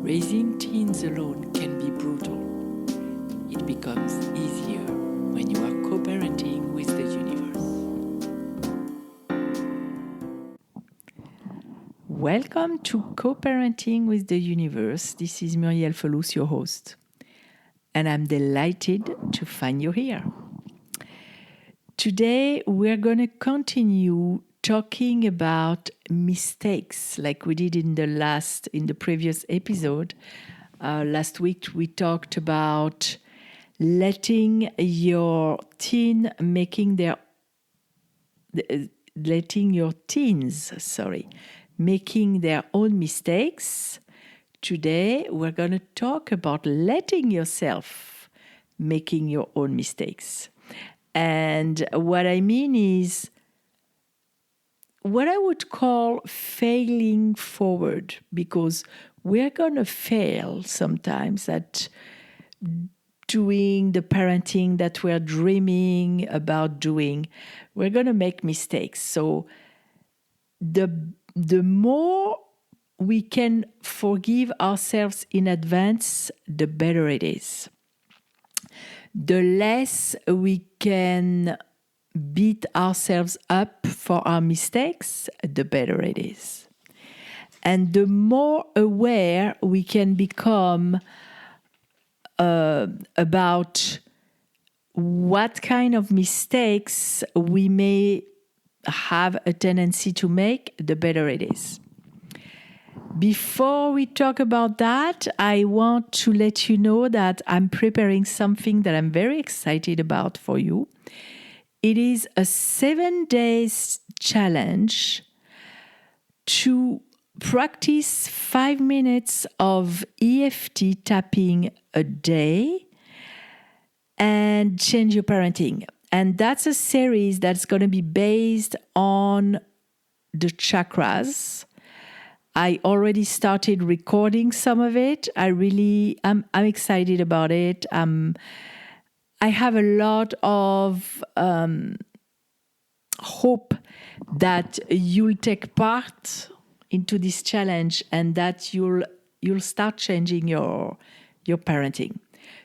Raising teens alone can be brutal. It becomes easier when you are co-parenting with the universe. Welcome to Co-Parenting with the Universe. This is Muriel Felous, your host. And I'm delighted to find you here. Today, we're going to continue talking about mistakes like we did in the previous episode. Last week, we talked about letting your teens making their own mistakes. Today, we're going to talk about letting yourself making your own mistakes. And what I mean is what I would call failing forward, because we're going to fail sometimes at doing the parenting that we're dreaming about doing. We're going to make mistakes. So the more we can forgive ourselves in advance, the better it is. The less we can beat ourselves up for our mistakes, the better it is. And the more aware we can become about what kind of mistakes we may have a tendency to make, the better it is. Before we talk about that, I want to let you know that I'm preparing something that I'm very excited about for you. It is a 7-day challenge to practice 5 minutes of EFT tapping a day and change your parenting. And that's a series that's going to be based on the chakras. I already started recording some of it. I'm excited about it. I have a lot of hope that you'll take part into this challenge and that you'll start changing your parenting.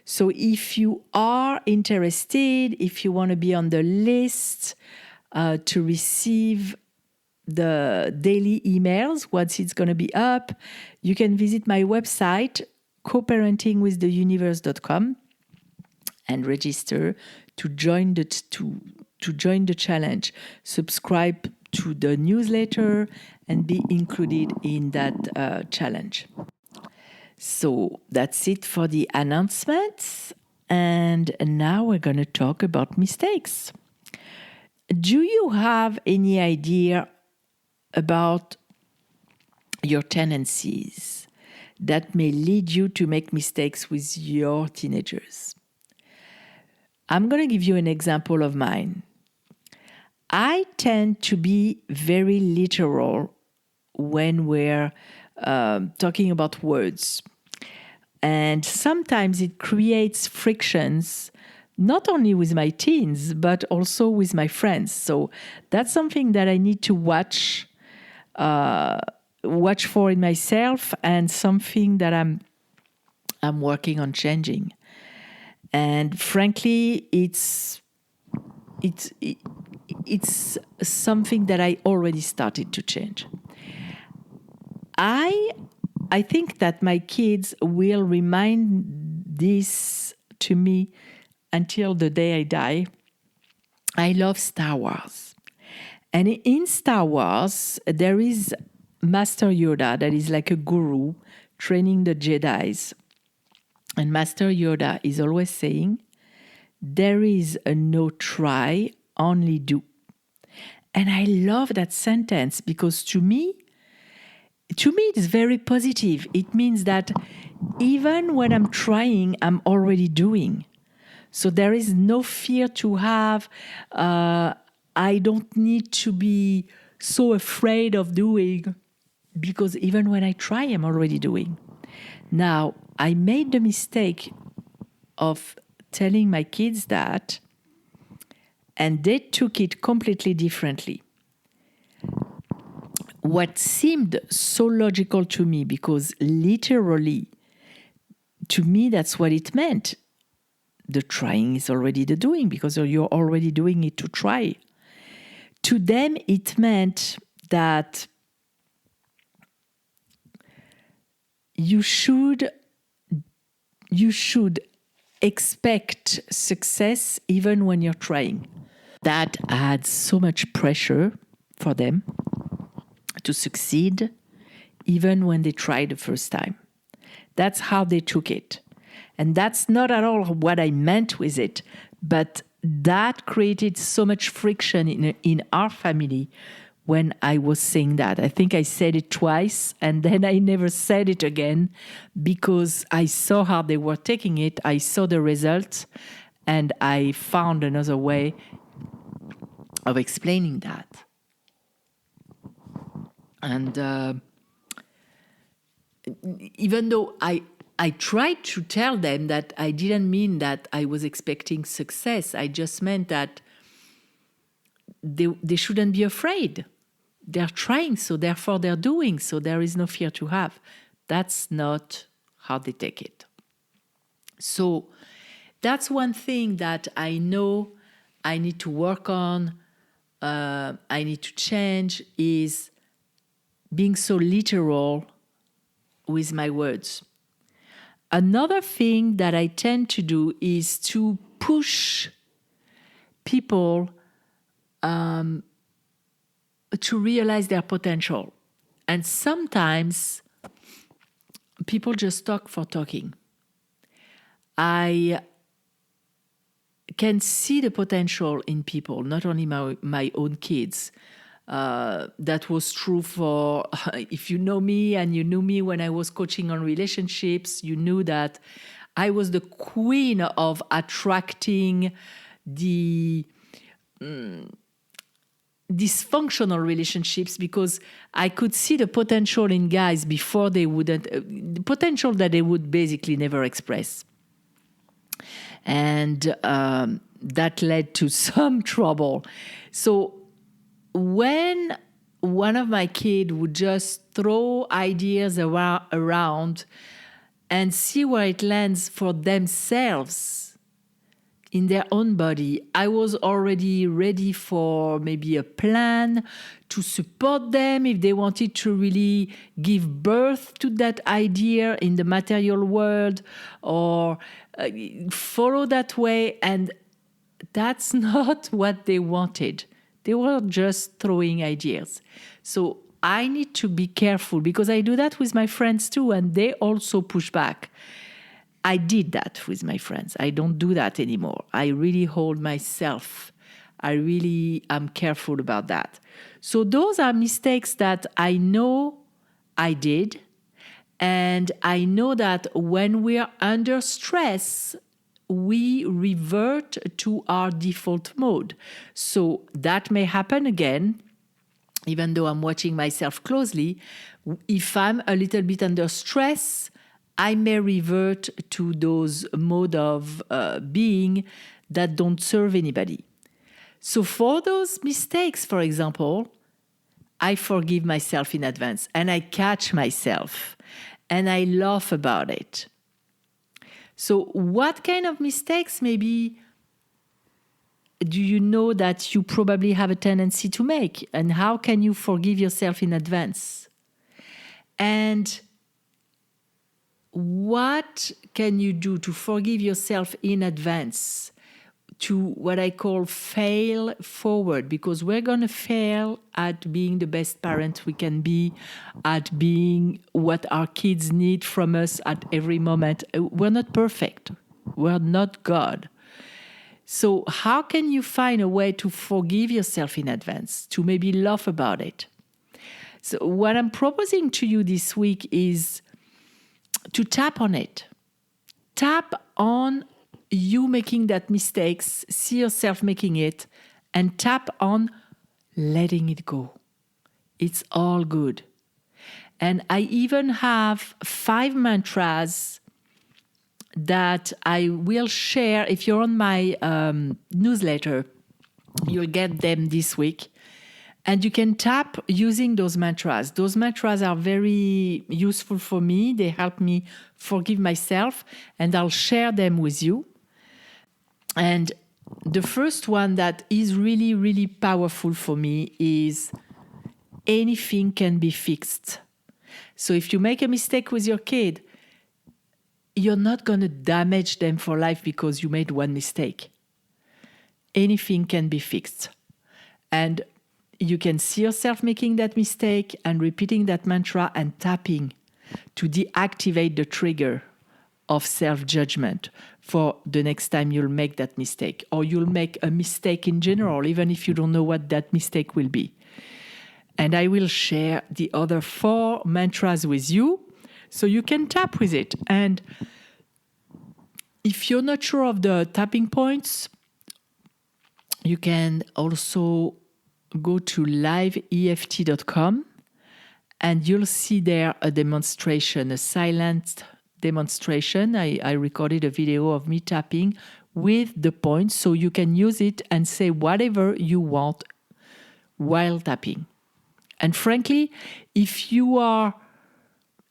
So if you are interested, if you want to be on the list to receive the daily emails once it's going to be up, you can visit my website, coparentingwiththeuniverse.com, and register to join the challenge. Subscribe to the newsletter and be included in that challenge. So that's it for the announcements. And now we're going to talk about mistakes. Do you have any idea about your tendencies that may lead you to make mistakes with your teenagers? I'm going to give you an example of mine. I tend to be very literal when we're talking about words. And sometimes it creates frictions, not only with my teens, but also with my friends. So that's something that I need to watch for in myself, and something that I'm working on changing. And frankly, it's something that I already started to change. I think that my kids will remind this to me until the day I die. I love Star Wars. And in Star Wars, there is Master Yoda that is like a guru training the Jedis. And Master Yoda is always saying, there is a no try, only do. And I love that sentence because to me, it's very positive. It means that even when I'm trying, I'm already doing. So there is no fear to have. I don't need to be so afraid of doing, because even when I try, I'm already doing. Now, I made the mistake of telling my kids that, and they took it completely differently. what seemed so logical to me, because literally, to me, that's what it meant. The trying is already the doing, because you're already doing it to try. To them, it meant that you should expect success even when you're trying. That adds so much pressure for them to succeed even when they try the first time. That's how they took it. And that's not at all what I meant with it, but that created so much friction in our family when I was saying that. I think I said it twice, and then I never said it again because I saw how they were taking it. I saw the results, and I found another way of explaining that. And even though I tried to tell them that I didn't mean that I was expecting success, I just meant that they shouldn't be afraid. They're trying, so therefore they're doing, so there is no fear to have. That's not how they take it. So that's one thing that I know I need to work on, I need to change, is being so literal with my words. Another thing that I tend to do is to push people to realize their potential. And sometimes people just talk for talking. I can see the potential in people, not only my own kids. That was true for, if you know me and you knew me when I was coaching on relationships, you knew that I was the queen of attracting the dysfunctional relationships, because I could see the potential in guys before they wouldn't, the potential that they would basically never express. And that led to some trouble. So when one of my kids would just throw ideas around and see where it lands for themselves in their own body, I was already ready for maybe a plan to support them if they wanted to really give birth to that idea in the material world, or follow that way. And that's not what they wanted. They were just throwing ideas. So I need to be careful, because I do that with my friends too, and they also push back. I did that with my friends. I don't do that anymore. I really hold myself. I really am careful about that. So those are mistakes that I know I did. And I know that when we are under stress, we revert to our default mode. So that may happen again, even though I'm watching myself closely. If I'm a little bit under stress, I may revert to those mode of being that don't serve anybody. So for those mistakes, for example, I forgive myself in advance, and I catch myself, and I laugh about it. So what kind of mistakes maybe do you know that you probably have a tendency to make? And how can you forgive yourself in advance? And what can you do to forgive yourself in advance, to what I call fail forward? Because we're going to fail at being the best parent we can be, at being what our kids need from us at every moment. We're not perfect. We're not God. So how can you find a way to forgive yourself in advance, to maybe laugh about it? So what I'm proposing to you this week is to tap on it. Tap on you making that mistakes, see yourself making it, and tap on letting it go. It's all good. And I even have 5 mantras that I will share. If you're on my newsletter, you'll get them this week. And you can tap using those mantras. Those mantras are very useful for me. They help me forgive myself, and I'll share them with you. And the first one that is really, really powerful for me is anything can be fixed. So if you make a mistake with your kid, you're not going to damage them for life because you made one mistake. Anything can be fixed. And you can see yourself making that mistake and repeating that mantra and tapping to deactivate the trigger of self-judgment for the next time you'll make that mistake, or you'll make a mistake in general, even if you don't know what that mistake will be. And I will share the other 4 mantras with you so you can tap with it. And if you're not sure of the tapping points, you can also go to liveeft.com and you'll see there a demonstration, a silent demonstration. I recorded a video of me tapping with the points so you can use it and say whatever you want while tapping. And frankly, if you are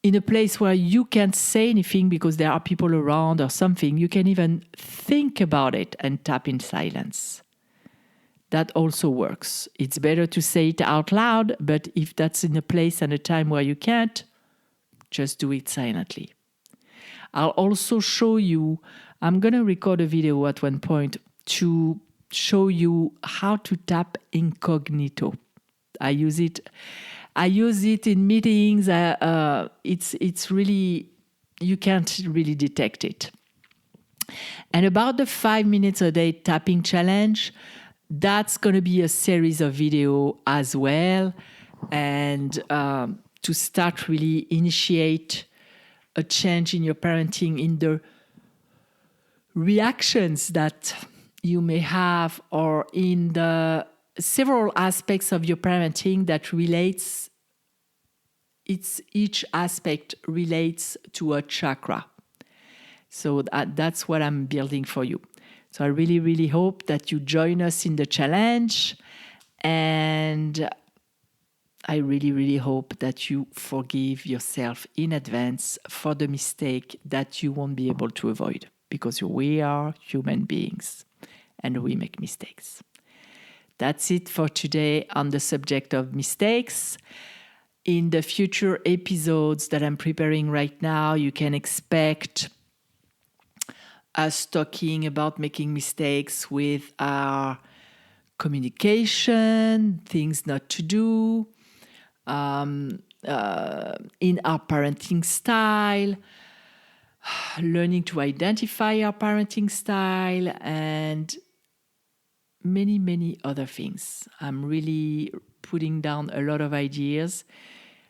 in a place where you can't say anything because there are people around or something, you can even think about it and tap in silence. That also works. It's better to say it out loud, but if that's in a place and a time where you can't, just do it silently. I'll also show you, I'm going to record a video at one point to show you how to tap incognito. I use it in meetings. It's really, you can't really detect it. And about the 5 minutes a day tapping challenge, that's going to be a series of video as well. And to start really initiate a change in your parenting, in the reactions that you may have, or in the several aspects of your parenting that relates, each aspect relates to a chakra. So that's what I'm building for you. So I really, really hope that you join us in the challenge. And I really, really hope that you forgive yourself in advance for the mistake that you won't be able to avoid, because we are human beings and we make mistakes. That's it for today on the subject of mistakes. In the future episodes that I'm preparing right now, you can expect us talking about making mistakes with our communication, things not to do, in our parenting style, learning to identify our parenting style, and many, many other things. I'm really putting down a lot of ideas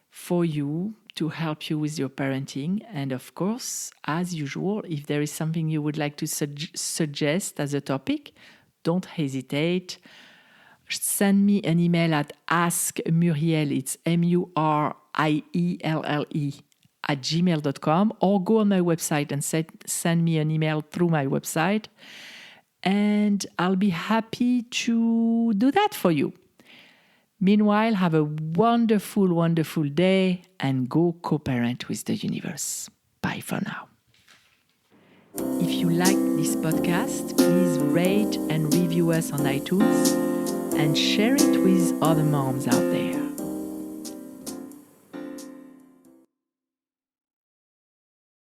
for you to help you with your parenting. And of course, as usual, if there is something you would like to suggest as a topic, don't hesitate. Send me an email at askmurielle, it's Murielle, @gmail.com, or go on my website and send me an email through my website. And I'll be happy to do that for you. Meanwhile, have a wonderful, wonderful day and go co-parent with the universe. Bye for now. If you like this podcast, please rate and review us on iTunes and share it with other moms out there.